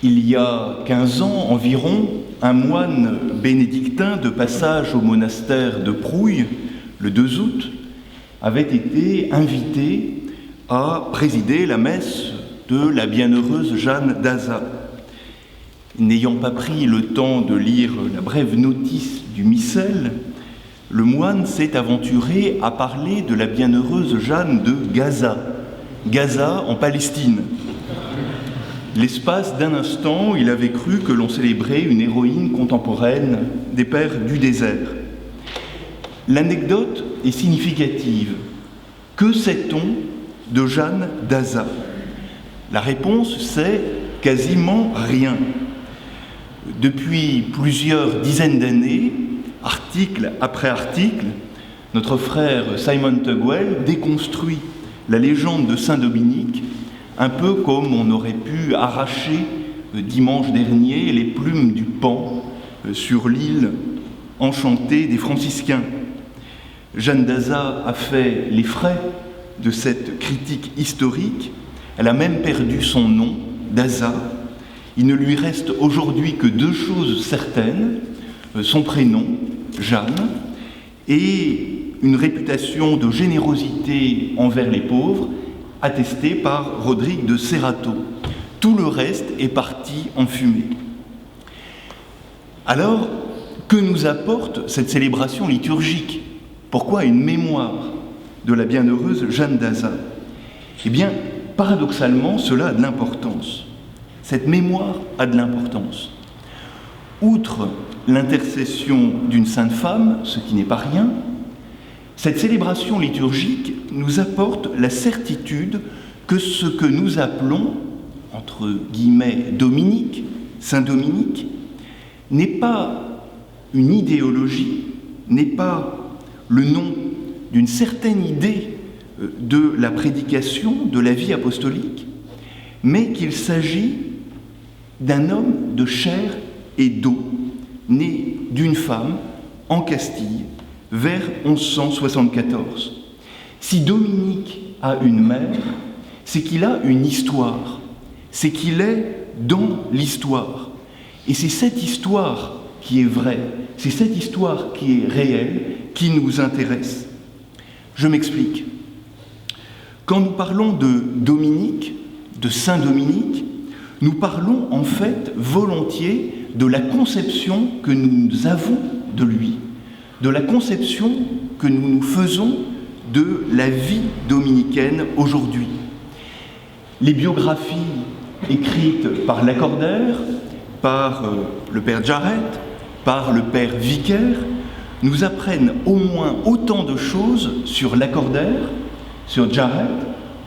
Il y a 15 ans environ, un moine bénédictin de passage au monastère de Prouille, le 2 août, avait été invité à présider la messe de la bienheureuse Jeanne d'Aza. N'ayant pas pris le temps de lire la brève notice du missel, le moine s'est aventuré à parler de la bienheureuse Jeanne de Gaza, Gaza en Palestine. L'espace d'un instant, il avait cru que l'on célébrait une héroïne contemporaine des pères du désert. L'anecdote est significative. Que sait-on de Jeanne d'Aza ? La réponse, c'est quasiment rien. Depuis plusieurs dizaines d'années, article après article, notre frère Simon Tugwell déconstruit la légende de Saint-Dominique, un peu comme on aurait pu arracher dimanche dernier les plumes du paon sur l'île enchantée des franciscains. Jeanne d'Aza a fait les frais de cette critique historique. Elle a même perdu son nom, d'Aza. Il ne lui reste aujourd'hui que 2 choses certaines, son prénom, Jeanne, et une réputation de générosité envers les pauvres, attestée par Rodrigue de Serrato. Tout le reste est parti en fumée. Alors, que nous apporte cette célébration liturgique ? Pourquoi une mémoire de la bienheureuse Jeanne d'Aza ? Eh bien, paradoxalement, cela a de l'importance. Cette mémoire a de l'importance. Outre l'intercession d'une sainte femme, ce qui n'est pas rien, cette célébration liturgique nous apporte la certitude que ce que nous appelons, entre guillemets, Dominique, Saint-Dominique, n'est pas une idéologie, n'est pas le nom d'une certaine idée de la prédication, de la vie apostolique, mais qu'il s'agit d'un homme de chair et d'eau, né d'une femme en Castille, vers 1174. Si Dominique a une mère, c'est qu'il a une histoire, c'est qu'il est dans l'histoire. Et c'est cette histoire qui est vraie, c'est cette histoire qui est réelle, qui nous intéresse. Je m'explique. Quand nous parlons de Dominique, de Saint Dominique, nous parlons en fait volontiers de la conception que nous avons de lui, de la conception que nous nous faisons de la vie dominicaine aujourd'hui. Les biographies écrites par Lacordaire, par le père Jarrett, par le père Vicaire, nous apprennent au moins autant de choses sur Lacordaire, sur Jarrett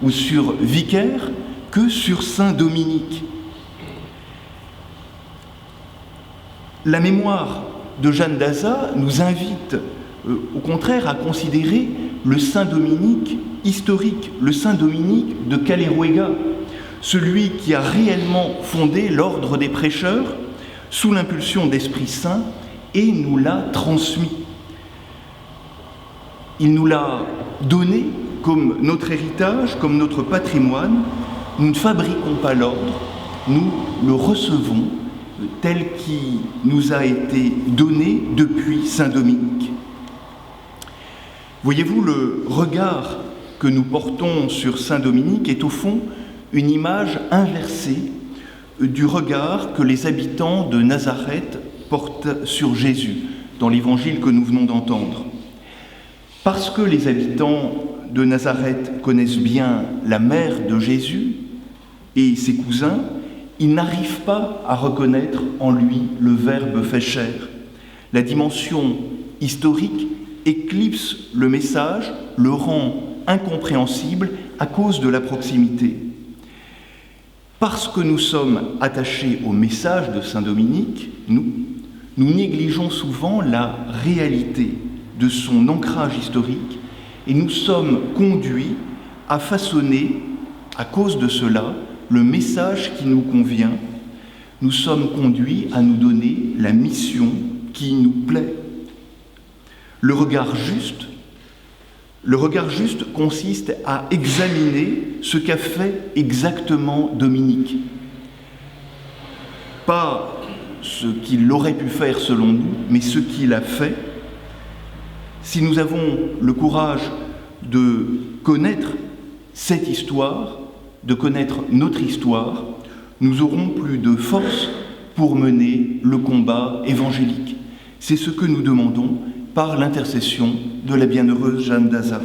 ou sur Vicaire que sur Saint Dominique. La mémoire de Jeanne d'Aza nous invite au contraire à considérer le Saint Dominique historique, le Saint Dominique de Caleruega, celui qui a réellement fondé l'ordre des prêcheurs sous l'impulsion d'Esprit Saint et nous l'a transmis. Il nous l'a donné comme notre héritage, comme notre patrimoine. Nous ne fabriquons pas l'ordre, nous le recevons tel qu'il nous a été donné depuis Saint Dominique. Voyez-vous, le regard que nous portons sur Saint Dominique est au fond une image inversée du regard que les habitants de Nazareth portent sur Jésus, dans l'évangile que nous venons d'entendre. Parce que les habitants de Nazareth connaissent bien la mère de Jésus et ses cousins, ils n'arrivent pas à reconnaître en lui le Verbe fait chair. La dimension historique éclipse le message, le rend incompréhensible à cause de la proximité. Parce que nous sommes attachés au message de Saint Dominique, nous négligeons souvent la réalité de son ancrage historique et nous sommes conduits à façonner, à cause de cela, le message qui nous convient. Nous sommes conduits à nous donner la mission qui nous plaît. Le regard juste consiste à examiner ce qu'a fait exactement Dominique. pas ce qu'il aurait pu faire selon nous, mais ce qu'il a fait. Si nous avons le courage de connaître cette histoire, de connaître notre histoire, nous aurons plus de force pour mener le combat évangélique. C'est ce que nous demandons par l'intercession de la bienheureuse Jeanne d'Azat.